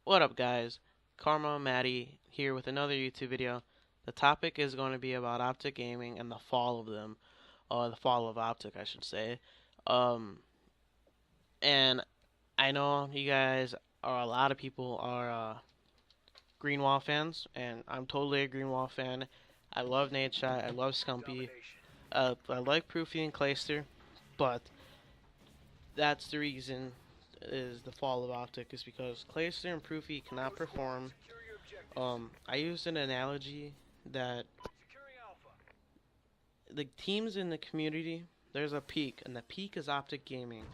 What up, guys? Karma Matty here with another YouTube video. The topic is going to be about OpTic gaming and the fall of them, or the fall of OpTic, I should say. Um, and I know you guys are a lot of people are Greenwall fans, and I'm totally a Greenwall fan. I love Nadeshot, I love Scumpy, I like Proofy and Clayster, but that's the reason is the fall of OpTic is because Clayster and Proofy cannot perform. I used an analogy that the teams in the community, there's a peak, and the peak is OpTic Gaming.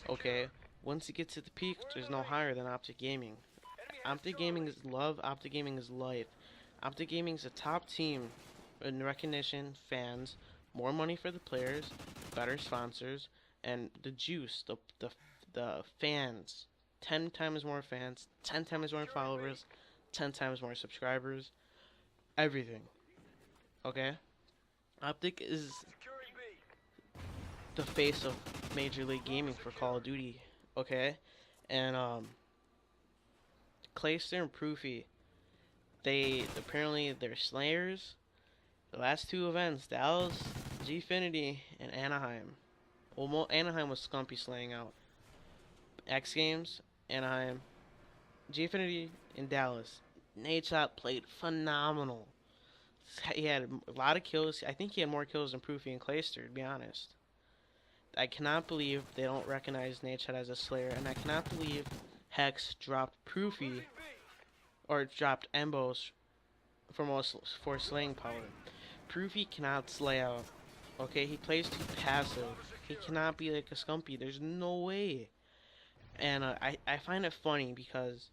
Okay, once you get to the peak, there's no higher than OpTic Gaming. OpTic Gaming is love. OpTic Gaming is life. OpTic Gaming is a top team in recognition, fans, more money for the players, better sponsors, and the juice, the fans. 10 times more fans, 10 times more followers, 10 times more subscribers, everything. Okay? OpTic is the face of Major League Gaming for Call of Duty. Okay? And Clayster and Proofy, they're Slayers. The last two events, Dallas, Gfinity, and Anaheim. Well, Anaheim was Scumpy slaying out. X Games, Anaheim, Gfinity, and Dallas. Nadeshot played phenomenal. He had a lot of kills. I think he had more kills than Proofy and Clayster, to be honest. I cannot believe they don't recognize Nadeshot as a Slayer, and I cannot believe Hex dropped Proofy or dropped Embos for slaying power. Proofy cannot slay out. Okay, he plays too passive. He cannot be like a Scumpy. There's no way. And I find it funny because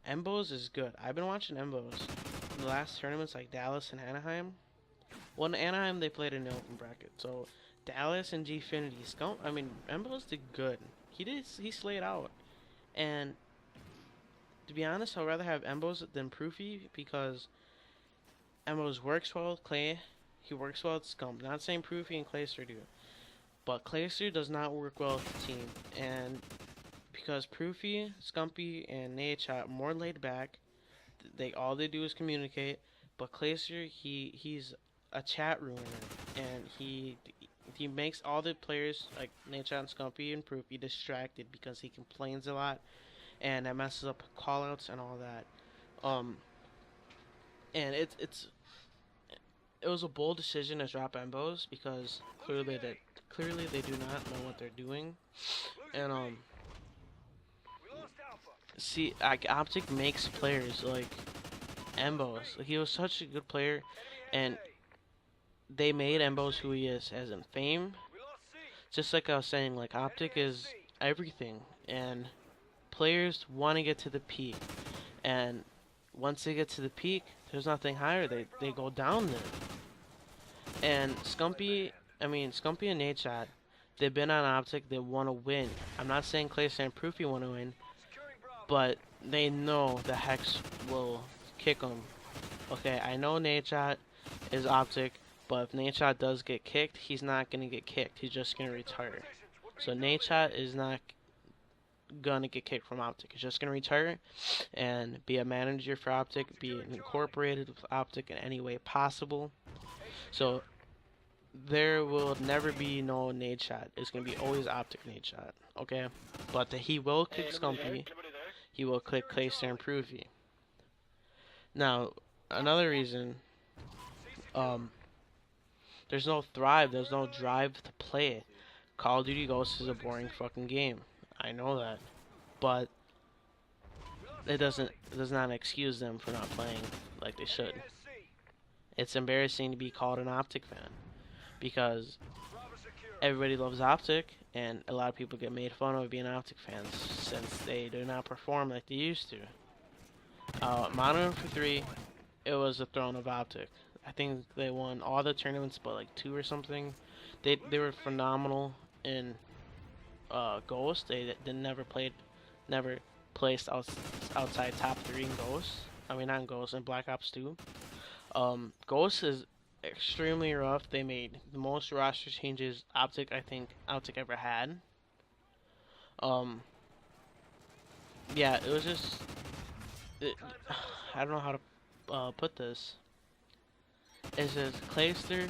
Embos is good. I've been watching Embos. In the last tournaments like Dallas and Anaheim. Well, in Anaheim they played in the open bracket. So Dallas and Gfinity, Embos did good. He slayed out. And to be honest, I'd rather have Embos than Proofy because Embos works well with Clay. He works well with Scump. Not saying Proofy and Clayster do. But Clayster does not work well with the team. And because Proofy, Scumpy, and Nadeshot are more laid back, all they do is communicate. But Clayster, he's a chat ruiner, and he makes all the players like Nadeshot and Scumpy and Proofy distracted because he complains a lot, and that messes up callouts and all that. And it was a bold decision to drop Embos because clearly they do not know what they're doing, and see, like OpTic makes players like Embos. He was such a good player, and they made Embos who he is as in fame. Just like I was saying, like OpTic is everything, and players want to get to the peak, and once they get to the peak, there's nothing higher. They go down there. And Scumpy and Nadeshot, they've been on OpTic. They want to win. I'm not saying Clayster and Proofy want to win, but they know the Hex will kick them. Okay, I know Nadeshot is OpTic, but if Nadeshot does get kicked, he's not gonna get kicked. He's just gonna retire. So Nadeshot is not gonna get kicked from OpTic. He's just gonna retire and be a manager for OpTic, be incorporated with OpTic in any way possible. So there will never be no Nadeshot. It's gonna be always OpTic Nadeshot. Okay, but he will kick Scumpy. He will click Clayster and Proofy. Now, another reason, there's no there's no drive to play it. Call of Duty Ghosts is a boring fucking game. I know that, but it does not excuse them for not playing like they should. It's embarrassing to be called an OpTic fan because everybody loves OpTic, and a lot of people get made fun of being OpTic fans since they do not perform like they used to. Modern Warfare 3, it was the throne of OpTic. I think they won all the tournaments but like 2 or something. They were phenomenal in Ghost. Never placed outside top 3 in Ghost. I mean, not in Ghost, in Black Ops 2. Ghost is extremely rough. They made the most roster changes I think OpTic ever had. Yeah, it was just I don't know how to put this. It says Clayster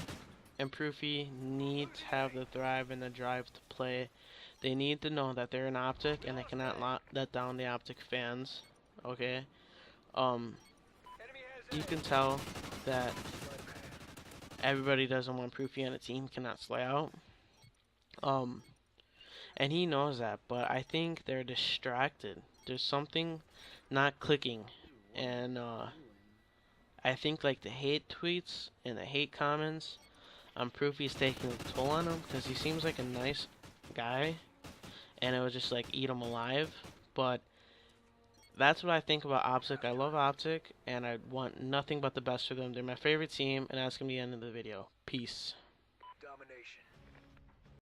and Proofy need to have the thrive and the drive to play. They need to know that they're an OpTic and they cannot let down the OpTic fans. Okay. You can tell that everybody doesn't want Proofy and a team cannot slay out. And he knows that, but I think they're distracted. There's something not clicking, and I think like the hate tweets and the hate comments on Proofy's taking a toll on him because he seems like a nice guy, and it would just like eat him alive. But that's what I think about OpTic. I love OpTic, and I want nothing but the best for them. They're my favorite team, and that's gonna be the end of the video. Peace.